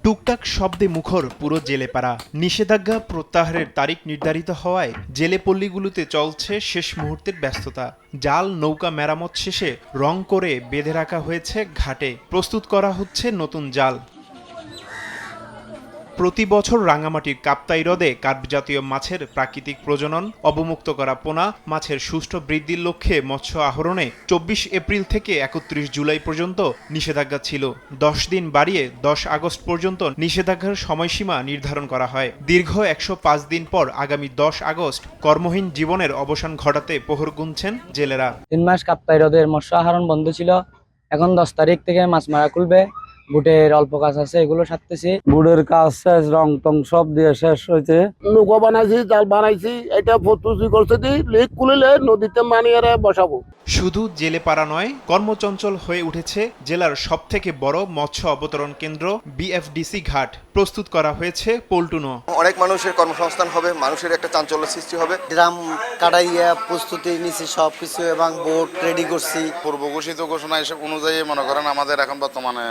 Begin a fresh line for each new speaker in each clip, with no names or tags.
টুকটাক শব্দে মুখর পুরো জেলেপাড়া। নিষেধাজ্ঞা প্রত্যাহারের তারিখ নির্ধারিত হওয়ায় জেলে পল্লীগুলোতে চলছে শেষ মুহূর্তের ব্যস্ততা। জাল নৌকা মেরামত শেষে রং করে বেঁধে রাখা হয়েছে ঘাটে, প্রস্তুত করা হচ্ছে নতুন জাল। প্রতি বছর রাঙামাটির কাপ্তাই হ্রদে কার্পজাতীয় মাছের প্রাকৃতিক প্রজনন, অবমুক্ত করা পোনা মাছের সুষ্ঠু বৃদ্ধির লক্ষ্যে মৎস্য আহরণে 24 এপ্রিল থেকে 31 জুলাই পর্যন্ত নিষেধাজ্ঞা ছিল। 10 দিন বাড়িয়ে 10 আগস্ট পর্যন্ত নিষেধাজ্ঞার সময়সীমা নির্ধারণ করা হয়। দীর্ঘ 105 দিন পর আগামী 10 আগস্ট কর্মহীন জীবনের অবসান ঘটাতে প্রহর গুনছেন জেলেরা।
3 মাস কাপ্তাই হ্রদের মৎস্য আহরণ বন্ধ ছিল, এখন 10 তারিখ থেকে মাছ মারা খুলবে। বুটের অল্প কাজ আছে, এগুলো সারতেছি।
বুটের কাজ শেষ, রং টং সব দিয়ে শেষ হয়েছে। নৌকা বানাইছি, জাল বানাইছি, এটা প্রস্তুতি করছে দি লিক খুলিলে নদীতে মানিয়ে বসাবো।
শুধু জেলেপাড়া নয়, কর্মচঞ্চল হয়ে উঠেছে জেলার সবথেকে বড় মৎস্য অবতরণ কেন্দ্র বিএফডিসি ঘাট। প্রস্তুত করা হয়েছে পল্টুনো।
অনেক মানুষের কর্মসংস্থান হবে, মানুষের একটা চাঞ্চল্য সৃষ্টি হবে।
ড্রাম কাটাইয়া প্রস্তুতি নিচ্ছি সবকিছু এবং বোট রেডি করছি।
পূর্ব ঘোষিত ঘোষণা এসব অনুযায়ী মনে করেন আমাদের এখন বর্তমানে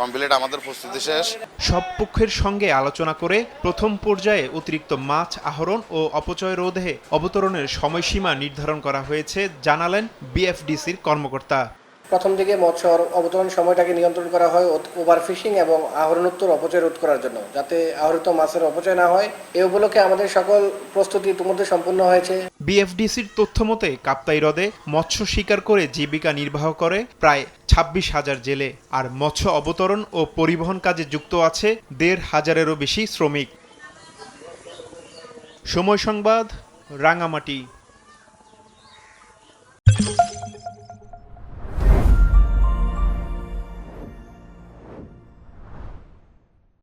কমপ্লিট, আমাদের প্রস্তুতি শেষ।
সব পক্ষের সঙ্গে আলোচনা করে প্রথম পর্যায়ে অতিরিক্ত মাছ আহরণ ও অপচয় রোধে অবতরণের সময়সীমা নির্ধারণ করা হয়েছে, জানালেন বিএফডিসির কর্মকর্তা।
প্রথম দিকে মৎস্য অবতরণ সময়টাকে নিয়ন্ত্রণ করা হয় ওভারফিশিং এবং আহরণোত্তর অপচয় রোধ করার জন্য, যাতে আহরিত মাছের অপচয় না হয়। এই উপলক্ষে আমাদের সকল প্রস্তুতি ইতিমধ্যে সম্পূর্ণ হয়েছে।
বিএফডিসির তথ্য মতে কাপ্তাই হ্রদে মৎস্য শিকার করে জীবিকা নির্বাহ করে প্রায় 26,000 জেলে, আর মৎস্য অবতরণ ও পরিবহন কাজে যুক্ত আছে 1,500-এরও বেশি শ্রমিক। সময় সংবাদ, রাঙামাটি।